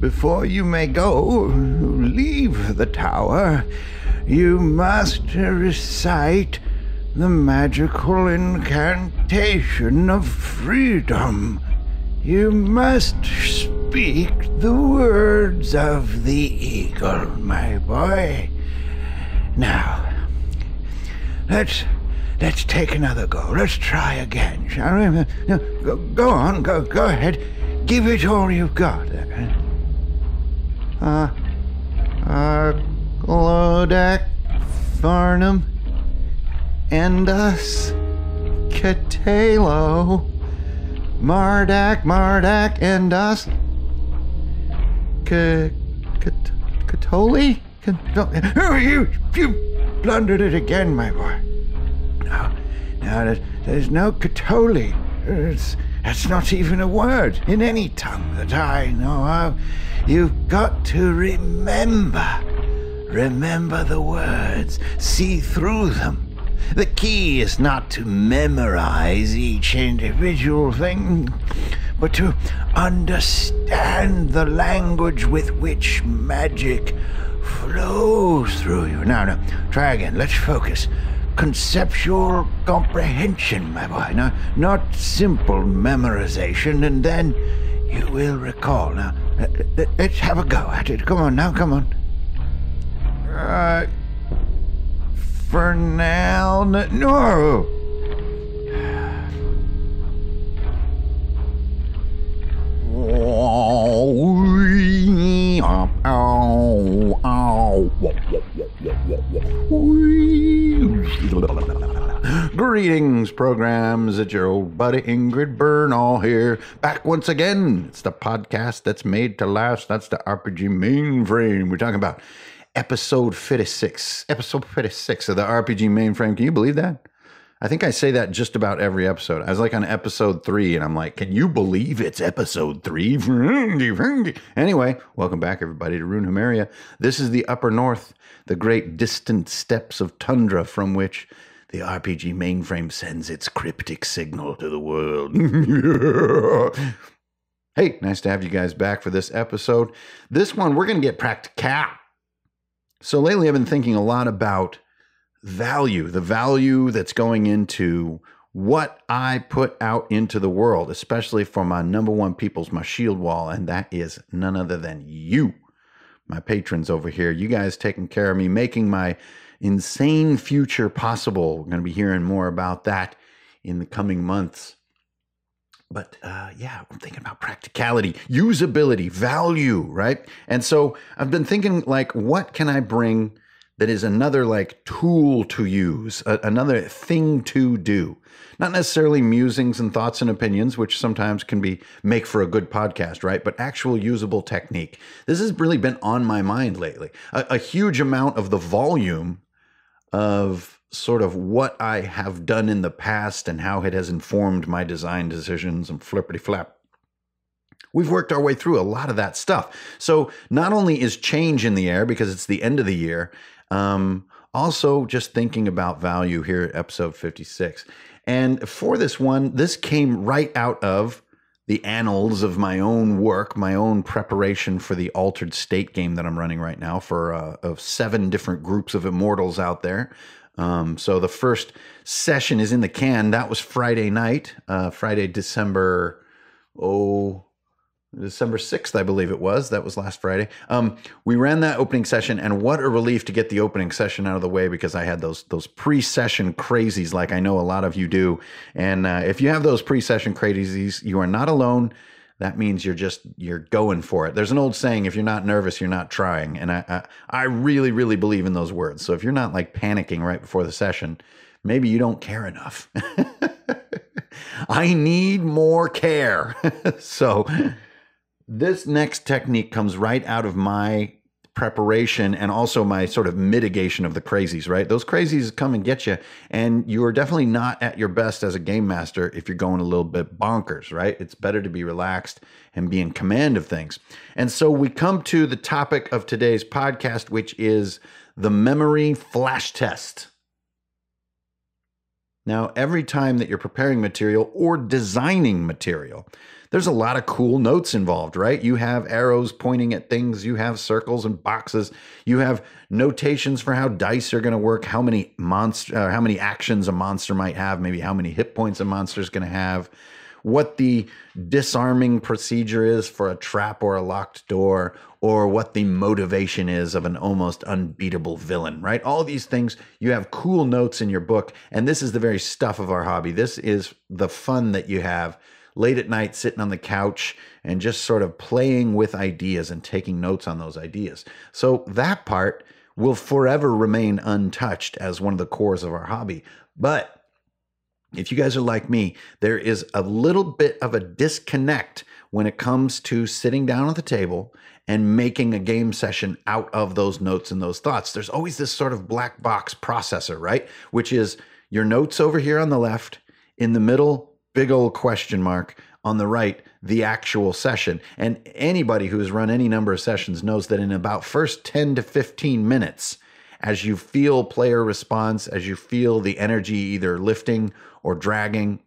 before you may leave the tower, you must recite the magical incantation of freedom. You must speak the words of the eagle, my boy. Now, let's take another go. Let's try again, shall we? Go on, go ahead. Give it all you've got. Glodak, Farnham, Endus, Catalo, Mardak, Endus, Catoli? You blundered it again, my boy. No, there's no Catoli. That's not even a word in any tongue that I know of. You've got to remember. Remember the words. See through them. The key is not to memorize each individual thing, but to understand the language with which magic flows through you. Now, try again. Let's focus. Conceptual comprehension, my boy. No, not simple memorization, and then you will recall. Now, let's have a go at it. Come on now, come on. For now, no. Greetings, programs. It's your old buddy Ingrid Bernal here, back once again. It's the podcast that's made to last. That's the RPG Mainframe. We're talking about episode 56 of the RPG Mainframe. Can you believe that? I think I say that just about every episode. I was like on episode 3, and I'm like, can you believe it's episode 3? Anyway, welcome back, everybody, to Runehammer. This is the Upper North, the great distant steppes of tundra from which the RPG Mainframe sends its cryptic signal to the world. Hey, nice to have you guys back for this episode. This one, we're going to get practical. So lately I've been thinking a lot about value, the value that's going into what I put out into the world, especially for my number one peoples, my shield wall, and that is none other than you, my patrons over here. You guys taking care of me, making my insane future possible. We're going to be hearing more about that in the coming months. But yeah, I'm thinking about practicality, usability, value, right? And so I've been thinking, like, what can I bring that is another like tool to use, another thing to do? Not necessarily musings and thoughts and opinions, which sometimes can make for a good podcast, right? But actual usable technique. This has really been on my mind lately. A huge amount of the volume of sort of what I have done in the past and how it has informed my design decisions and flippity flap. We've worked our way through a lot of that stuff. So not only is change in the air because it's the end of the year, also just thinking about value here at episode 56. And for this one, this came right out of the annals of my own work, my own preparation for the Altered State game that I'm running right now for of 7 different groups of immortals out there. So the first session is in the can. That was Friday night, Friday, December 6th, I believe it was. That was last Friday. We ran that opening session, and what a relief to get the opening session out of the way, because I had those pre-session crazies like I know a lot of you do. And if you have those pre-session crazies, you are not alone. That means you're going for it. There's an old saying, if you're not nervous, you're not trying. And I really, really believe in those words. So if you're not like panicking right before the session, maybe you don't care enough. I need more care. So this next technique comes right out of my preparation and also my sort of mitigation of the crazies, right? Those crazies come and get you, and you are definitely not at your best as a game master if you're going a little bit bonkers, right? It's better to be relaxed and be in command of things. And so we come to the topic of today's podcast, which is the memory flash test. Now, every time that you're preparing material or designing material, there's a lot of cool notes involved, right? You have arrows pointing at things, you have circles and boxes, you have notations for how dice are going to work, how many actions a monster might have, maybe how many hit points a monster is going to have, what the disarming procedure is for a trap or a locked door, or what the motivation is of an almost unbeatable villain, right? All these things, you have cool notes in your book, and this is the very stuff of our hobby. This is the fun that you have late at night, sitting on the couch and just sort of playing with ideas and taking notes on those ideas. So that part will forever remain untouched as one of the cores of our hobby. But if you guys are like me, there is a little bit of a disconnect when it comes to sitting down at the table and making a game session out of those notes and those thoughts. There's always this sort of black box processor, right? Which is your notes over here on the left, in the middle, big old question mark, on the right, the actual session. And anybody who has run any number of sessions knows that in about first 10 to 15 minutes, as you feel player response, as you feel the energy either lifting or dragging,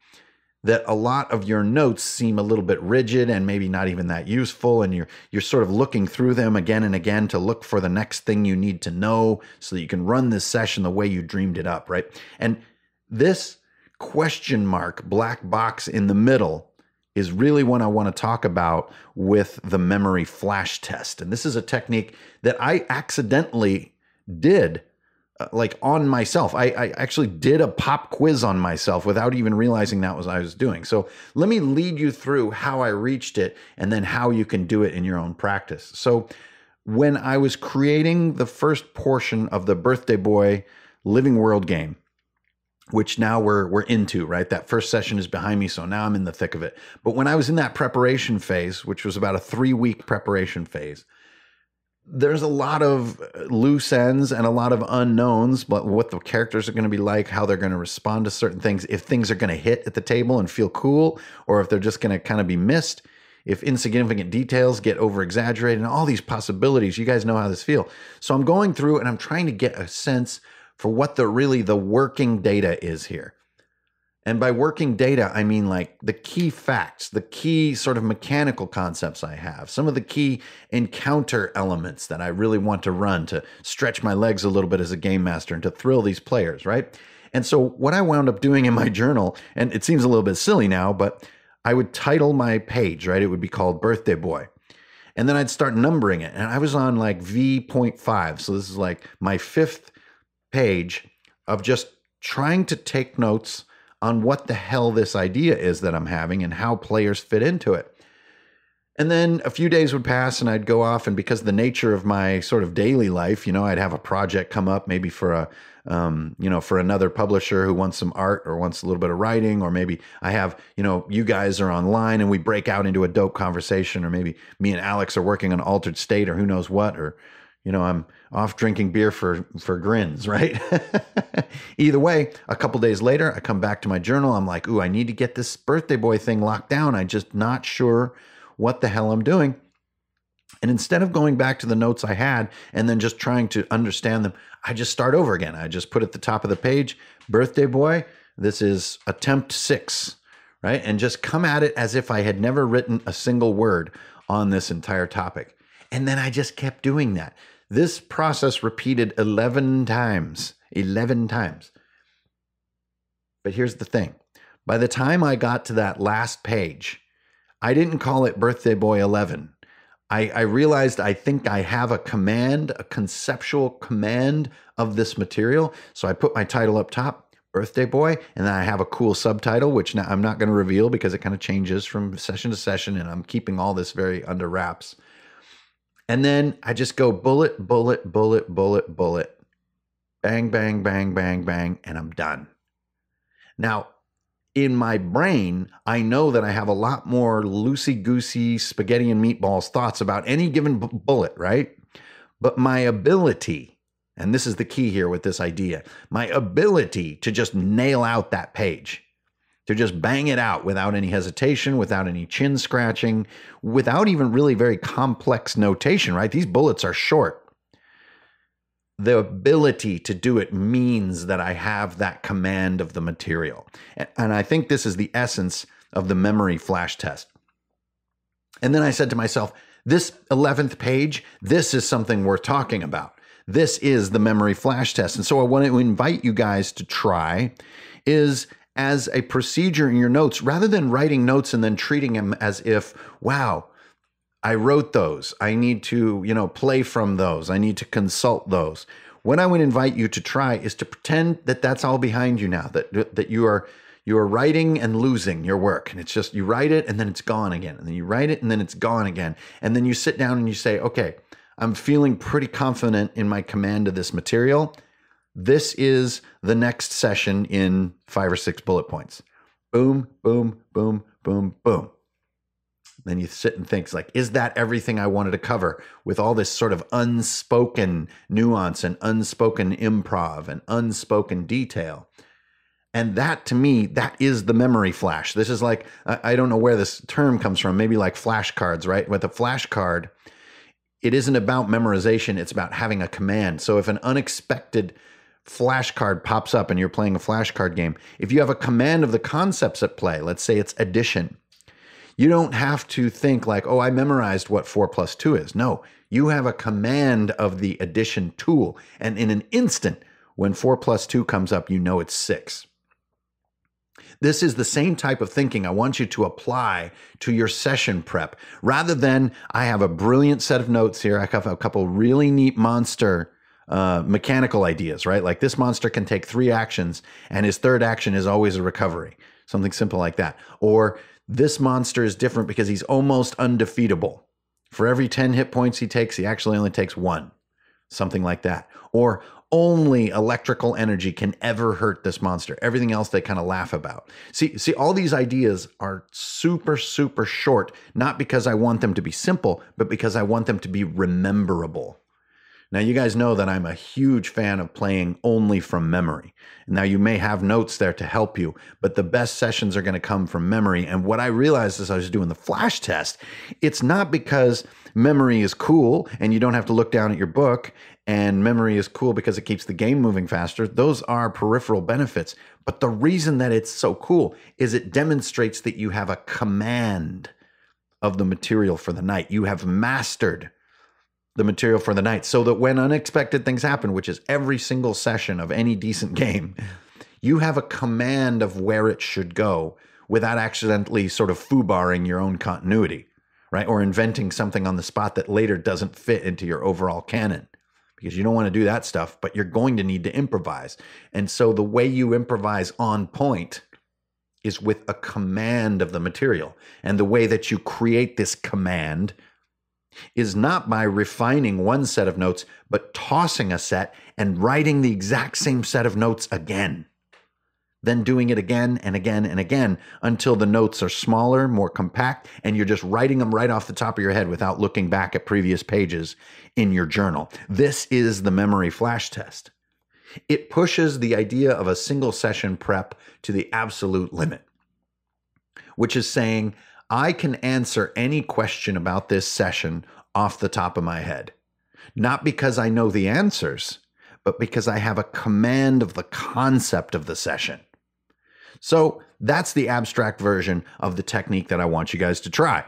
that a lot of your notes seem a little bit rigid and maybe not even that useful, and you're sort of looking through them again and again to look for the next thing you need to know so that you can run this session the way you dreamed it up, right? And this question mark black box in the middle is really what I want to talk about with the memory flash test. And this is a technique that I accidentally did like on myself. I actually did a pop quiz on myself without even realizing that was what I was doing. So let me lead you through how I reached it and then how you can do it in your own practice. So when I was creating the first portion of the Birthday Boy Living World game, which now we're into, right? That first session is behind me, so now I'm in the thick of it. But when I was in that preparation phase, which was about a 3-week preparation phase, there's a lot of loose ends and a lot of unknowns, but what the characters are going to be like, how they're going to respond to certain things, if things are going to hit at the table and feel cool, or if they're just going to kind of be missed, if insignificant details get over exaggerated, and all these possibilities. You guys know how this feels. So I'm going through and I'm trying to get a sense for what the working data is here. And by working data, I mean like the key facts, the key sort of mechanical concepts I have, some of the key encounter elements that I really want to run to stretch my legs a little bit as a game master and to thrill these players, right? And so what I wound up doing in my journal, and it seems a little bit silly now, but I would title my page, right? It would be called Birthday Boy. And then I'd start numbering it. And I was on like V.5. So this is like my 5th page of just trying to take notes on what the hell this idea is that I'm having and how players fit into it. And then a few days would pass and I'd go off, and because of the nature of my sort of daily life, I'd have a project come up maybe for for another publisher who wants some art or wants a little bit of writing, or maybe I have, you guys are online and we break out into a dope conversation, or maybe me and Alex are working on Altered State or who knows what, or I'm off drinking beer for grins, right? Either way, a couple days later, I come back to my journal. I'm like, ooh, I need to get this Birthday Boy thing locked down. I'm just not sure what the hell I'm doing. And instead of going back to the notes I had and then just trying to understand them, I just start over again. I just put at the top of the page, Birthday Boy, this is attempt 6, right? And just come at it as if I had never written a single word on this entire topic. And then I just kept doing that. This process repeated 11 times. 11 times. But here's the thing. By the time I got to that last page, I didn't call it Birthday Boy 11. I realized I think I have a conceptual command of this material. So I put my title up top, Birthday Boy, and then I have a cool subtitle, which now I'm not going to reveal because it kind of changes from session to session, and I'm keeping all this very under wraps. And then I just go bullet, bullet, bullet, bullet, bullet, bang, bang, bang, bang, bang, and I'm done. Now, in my brain, I know that I have a lot more loosey-goosey spaghetti and meatballs thoughts about any given bullet, right? But my ability, and this is the key here with this idea, my ability to just nail out that page, to just bang it out without any hesitation, without any chin scratching, without even really very complex notation, right? These bullets are short. The ability to do it means that I have that command of the material. And I think this is the essence of the memory flash test. And then I said to myself, this 11th page, this is something worth talking about. This is the memory flash test. And so I want to invite you guys to try is as a procedure in your notes, rather than writing notes and then treating them as if, wow, I wrote those. I need to, play from those. I need to consult those. What I would invite you to try is to pretend that that's all behind you now, that you are writing and losing your work. And it's just, you write it and then it's gone again. And then you write it and then it's gone again. And then you sit down and you say, okay, I'm feeling pretty confident in my command of this material. This is the next session in 5 or 6 bullet points. Boom, boom, boom, boom, boom. Then you sit and think, like, is that everything I wanted to cover with all this sort of unspoken nuance and unspoken improv and unspoken detail? And that, to me, that is the memory flash. This is like, I don't know where this term comes from, maybe like flashcards, right? With a flashcard, it isn't about memorization, it's about having a command. So if an unexpected flashcard pops up and you're playing a flashcard game, if you have a command of the concepts at play, let's say it's addition, you don't have to think like, oh, I memorized what 4 plus 2 is. No, you have a command of the addition tool. And in an instant, when 4 plus 2 comes up, you know it's 6. This is the same type of thinking I want you to apply to your session prep. Rather than, I have a brilliant set of notes here. I have a couple really neat monster mechanical ideas, right? Like this monster can take 3 actions and his 3rd action is always a recovery. Something simple like that. Or this monster is different because he's almost undefeatable. For every 10 hit points he takes, he actually only takes 1. Something like that. Or only electrical energy can ever hurt this monster. Everything else they kind of laugh about. See, all these ideas are super, super short, not because I want them to be simple, but because I want them to be rememberable. Now, you guys know that I'm a huge fan of playing only from memory. Now, you may have notes there to help you, but the best sessions are going to come from memory. And what I realized as I was doing the flash test, it's not because memory is cool and you don't have to look down at your book, and memory is cool because it keeps the game moving faster. Those are peripheral benefits. But the reason that it's so cool is it demonstrates that you have a command of the material for the night. You have mastered the material for the night, so that when unexpected things happen, which is every single session of any decent game, you have a command of where it should go without accidentally sort of foobarring your own continuity, right? Or inventing something on the spot that later doesn't fit into your overall canon, because you don't want to do that stuff, but you're going to need to improvise. And so the way you improvise on point is with a command of the material. And the way that you create this command is not by refining one set of notes, but tossing a set and writing the exact same set of notes again. Then doing it again and again and again until the notes are smaller, more compact, and you're just writing them right off the top of your head without looking back at previous pages in your journal. This is the memory flash test. It pushes the idea of a single session prep to the absolute limit, which is saying, I can answer any question about this session off the top of my head. Not because I know the answers, but because I have a command of the concept of the session. So that's the abstract version of the technique that I want you guys to try.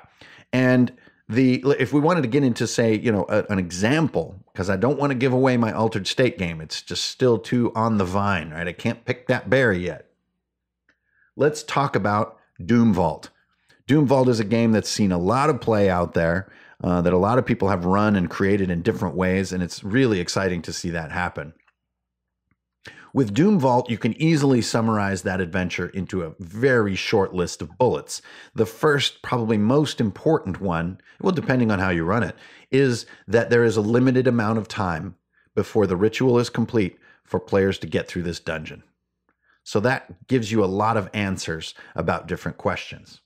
And if we wanted to get into, say, an example, because I don't want to give away my altered state game. It's just still too on the vine, right? I can't pick that berry yet. Let's talk about Doom Vault. Doom Vault is a game that's seen a lot of play out there, that a lot of people have run and created in different ways, and it's really exciting to see that happen. With Doom Vault, you can easily summarize that adventure into a very short list of bullets. The first, probably most important one, well, depending on how you run it, is that there is a limited amount of time before the ritual is complete for players to get through this dungeon. So that gives you a lot of answers about different questions.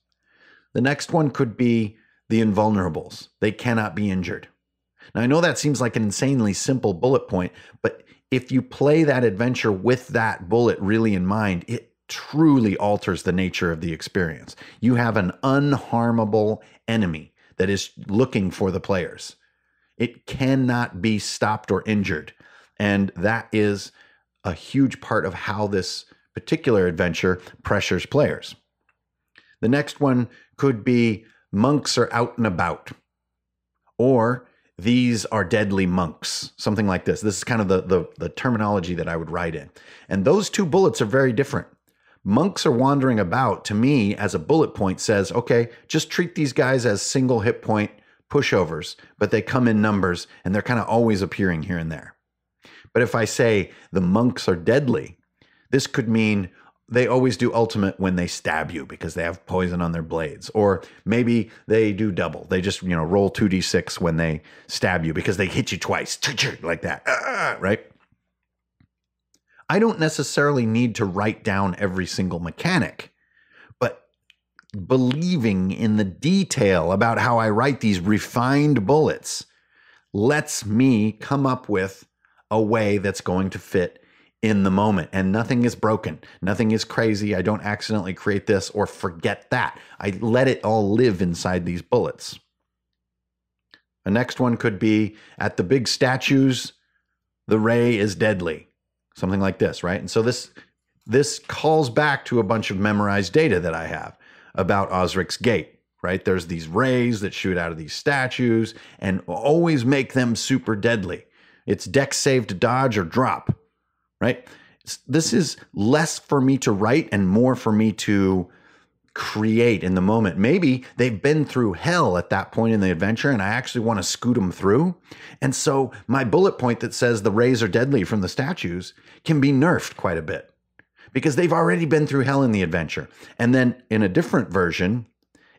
The next one could be the invulnerables. They cannot be injured. Now, I know that seems like an insanely simple bullet point, but if you play that adventure with that bullet really in mind, it truly alters the nature of the experience. You have an unharmable enemy that is looking for the players. It cannot be stopped or injured. And that is a huge part of how this particular adventure pressures players. The next one could be monks are out and about, or these are deadly monks, something like this. This is kind of the terminology that I would write in. And those two bullets are very different. Monks are wandering about, to me, as a bullet point says, okay, just treat these guys as single hit point pushovers, but they come in numbers and they're kind of always appearing here and there. But if I say the monks are deadly, this could mean they always do ultimate when they stab you because they have poison on their blades. Or maybe they do double. They just, roll 2d6 when they stab you because they hit you twice, like that, right? I don't necessarily need to write down every single mechanic, but believing in the detail about how I write these refined bullets lets me come up with a way that's going to fit in the moment, and nothing is broken. Nothing is crazy. I don't accidentally create this or forget that. I let it all live inside these bullets. The next one could be at the big statues, the ray is deadly. Something like this, right? And so this calls back to a bunch of memorized data that I have about Osric's Gate, right? There's these rays that shoot out of these statues and always make them super deadly. It's dex save to dodge or drop. Right? This is less for me to write and more for me to create in the moment. Maybe they've been through hell at that point in the adventure and I actually want to scoot them through. And so my bullet point that says the rays are deadly from the statues can be nerfed quite a bit because they've already been through hell in the adventure. And then in a different version,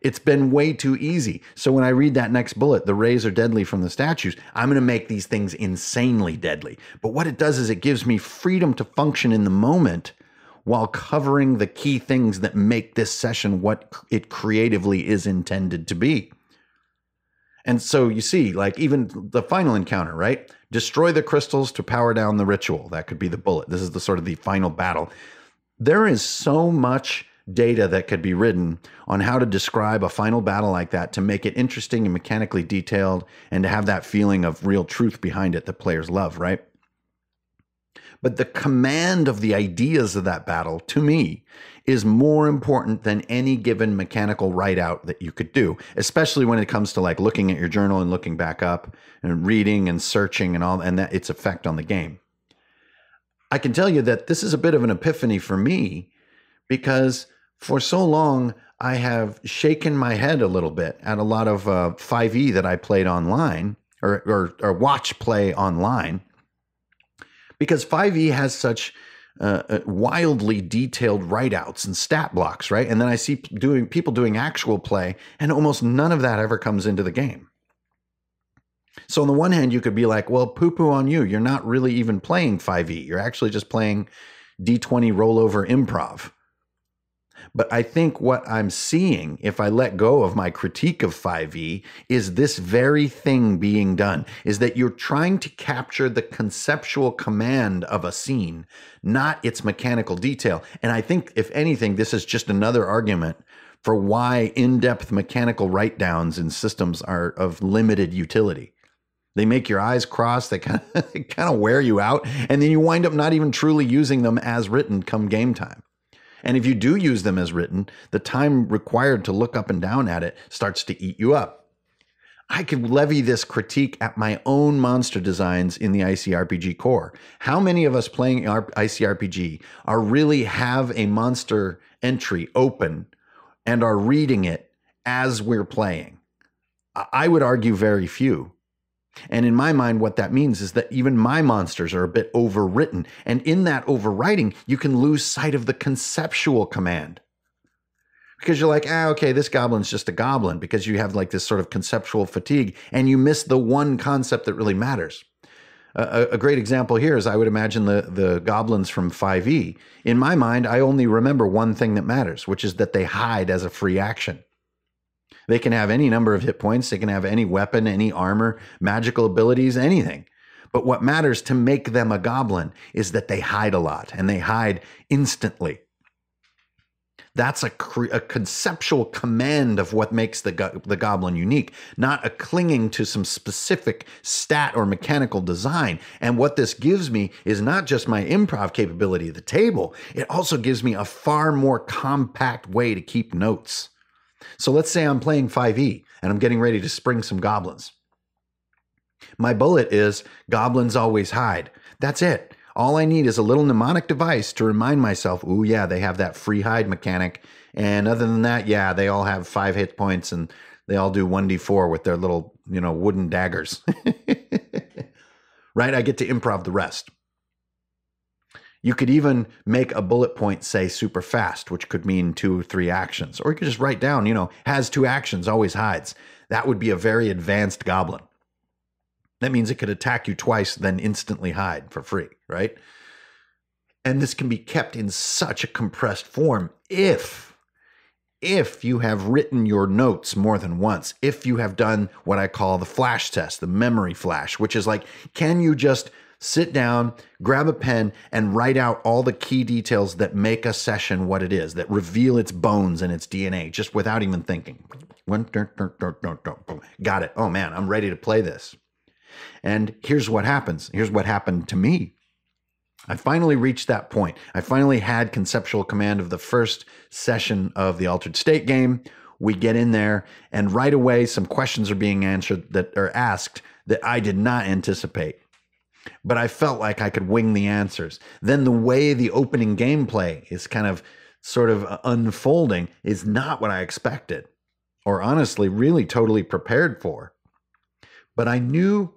it's been way too easy. So when I read that next bullet, the rays are deadly from the statues, I'm going to make these things insanely deadly. But what it does is it gives me freedom to function in the moment while covering the key things that make this session what it creatively is intended to be. And so you see, like even the final encounter, right? Destroy the crystals to power down the ritual. That could be the bullet. This is the sort of the final battle. There is so much data that could be written on how to describe a final battle like that to make it interesting and mechanically detailed and to have that feeling of real truth behind it that players love, right? But the command of the ideas of that battle, to me, is more important than any given mechanical write-out that you could do, especially when it comes to like looking at your journal and looking back up and reading and searching and all, and that its effect on the game. I can tell you that this is a bit of an epiphany for me because for so long, I have shaken my head a little bit at a lot of 5e that I played online or watch play online because 5e has such wildly detailed write-outs and stat blocks, right? And then I see people doing actual play and almost none of that ever comes into the game. So on the one hand, you could be like, well, poo-poo on you. You're not really even playing 5e. You're actually just playing D20 rollover improv. But I think what I'm seeing, if I let go of my critique of 5e, is this very thing being done, is that you're trying to capture the conceptual command of a scene, not its mechanical detail. And I think, if anything, this is just another argument for why in-depth mechanical write-downs in systems are of limited utility. They make your eyes cross, they kind of wear you out, and then you wind up not even truly using them as written come game time. And if you do use them as written, the time required to look up and down at it starts to eat you up. I could levy this critique at my own monster designs in the ICRPG core. How many of us playing ICRPG are really have a monster entry open and are reading it as we're playing? I would argue very few. And in my mind, what that means is that even my monsters are a bit overwritten. And in that overwriting, you can lose sight of the conceptual command. Because you're like, okay, this goblin's just a goblin, because you have like this sort of conceptual fatigue, and you miss the one concept that really matters. A great example here is I would imagine the goblins from 5e. In my mind, I only remember one thing that matters, which is that they hide as a free action. They can have any number of hit points. They can have any weapon, any armor, magical abilities, anything. But what matters to make them a goblin is that they hide a lot, and they hide instantly. That's a conceptual command of what makes the goblin unique, not a clinging to some specific stat or mechanical design. And what this gives me is not just my improv capability at the table, it also gives me a far more compact way to keep notes. So let's say I'm playing 5e and I'm getting ready to spring some goblins. My bullet is goblins always hide. That's it. All I need is a little mnemonic device to remind myself, ooh, yeah, they have that free hide mechanic. And other than that, yeah, they all have 5 hit points and they all do 1d4 with their little, wooden daggers. Right? I get to improv the rest. You could even make a bullet point say super fast, which could mean 2 or 3 actions. Or you could just write down, has 2 actions, always hides. That would be a very advanced goblin. That means it could attack you twice, then instantly hide for free, right? And this can be kept in such a compressed form if you have written your notes more than once, if you have done what I call the flash test, the memory flash, which is like, can you just sit down, grab a pen, and write out all the key details that make a session what it is, that reveal its bones and its DNA, just without even thinking. Got it. Oh man, I'm ready to play this. And here's what happens. Here's what happened to me. I finally reached that point. I finally had conceptual command of the first session of the Altered State game. We get in there, and right away, some questions are being answered that are asked that I did not anticipate. But I felt like I could wing the answers. Then the way the opening gameplay is kind of sort of unfolding is not what I expected, or honestly, really totally prepared for. But I knew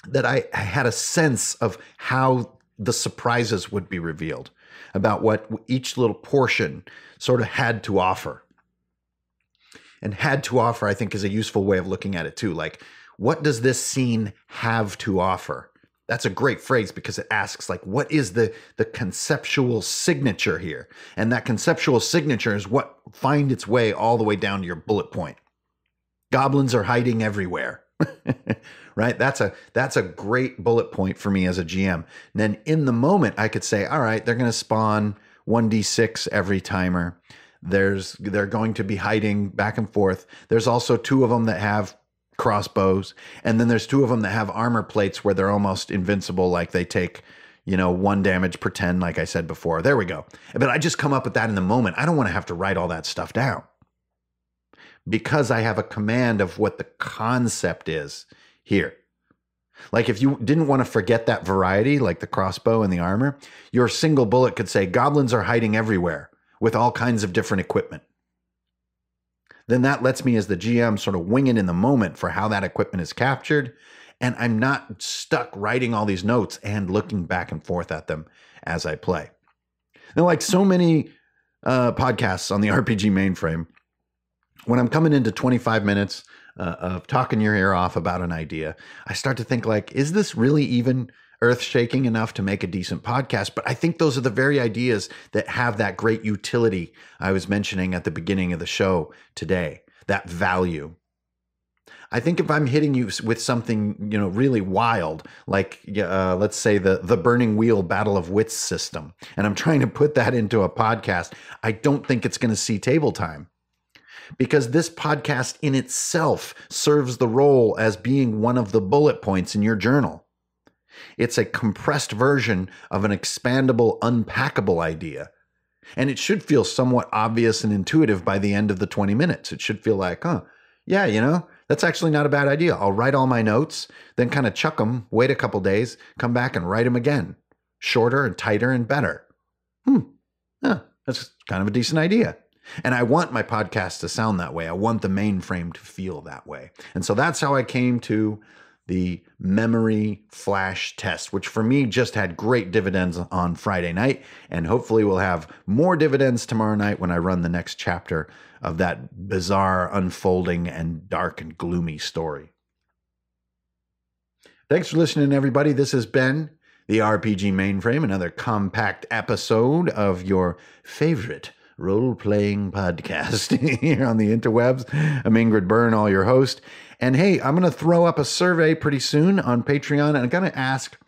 that I had a sense of how the surprises would be revealed, about what each little portion sort of had to offer. And had to offer, I think, is a useful way of looking at it too. Like, what does this scene have to offer? That's a great phrase because it asks, like, what is the conceptual signature here? And that conceptual signature is what finds its way all the way down to your bullet point. Goblins are hiding everywhere. Right? That's a great bullet point for me as a GM. And then in the moment, I could say, all right, they're going to spawn 1d6 every timer. They're going to be hiding back and forth. There's also 2 of them that have crossbows. And then there's 2 of them that have armor plates where they're almost invincible, like they take, 1 damage per 10, like I said before. There we go. But I just come up with that in the moment. I don't want to have to write all that stuff down, because I have a command of what the concept is here. Like if you didn't want to forget that variety, like the crossbow and the armor, your single bullet could say, goblins are hiding everywhere with all kinds of different equipment. Then that lets me as the GM sort of wing it in the moment for how that equipment is captured. And I'm not stuck writing all these notes and looking back and forth at them as I play. Now, like so many podcasts on the RPG Mainframe, when I'm coming into 25 minutes of talking your ear off about an idea, I start to think like, is this really even earth-shaking enough to make a decent podcast? But I think those are the very ideas that have that great utility I was mentioning at the beginning of the show today, that value. I think if I'm hitting you with something, really wild, like let's say the Burning Wheel Battle of Wits system, and I'm trying to put that into a podcast, I don't think it's going to see table time. Because this podcast in itself serves the role as being one of the bullet points in your journal. It's a compressed version of an expandable, unpackable idea. And it should feel somewhat obvious and intuitive by the end of the 20 minutes. It should feel like, yeah, that's actually not a bad idea. I'll write all my notes, then kind of chuck them, wait a couple days, come back and write them again. Shorter and tighter and better. That's kind of a decent idea. And I want my podcast to sound that way. I want the Mainframe to feel that way. And so that's how I came to the memory flash test, which for me just had great dividends on Friday night. And hopefully we'll have more dividends tomorrow night when I run the next chapter of that bizarre, unfolding, and dark and gloomy story. Thanks for listening, everybody. This has been the RPG Mainframe, another compact episode of your favorite role-playing podcast here on the interwebs. I'm Ingrid Byrne, all your host. And hey, I'm going to throw up a survey pretty soon on Patreon, and I'm going to ask,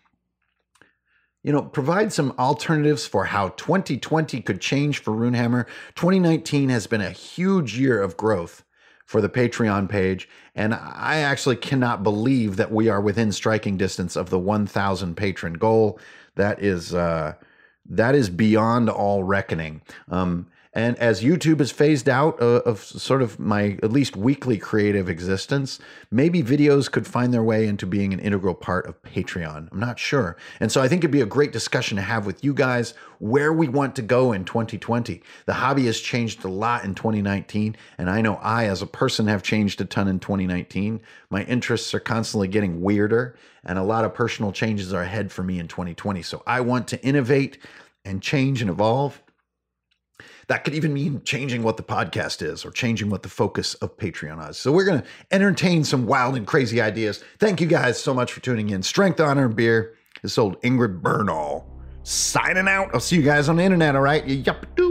provide some alternatives for how 2020 could change for Runehammer. 2019 has been a huge year of growth for the Patreon page, and I actually cannot believe that we are within striking distance of the 1,000 patron goal. That is beyond all reckoning. And as YouTube is phased out of sort of my at least weekly creative existence, maybe videos could find their way into being an integral part of Patreon. I'm not sure. And so I think it'd be a great discussion to have with you guys where we want to go in 2020. The hobby has changed a lot in 2019, and I know I, as a person, have changed a ton in 2019. My interests are constantly getting weirder, and a lot of personal changes are ahead for me in 2020. So I want to innovate and change and evolve. That could even mean changing what the podcast is or changing what the focus of Patreon is. So we're going to entertain some wild and crazy ideas. Thank you guys so much for tuning in. Strength, Honor, and Beer. This old Ingrid Bernal signing out. I'll see you guys on the internet, all right? Yup, do.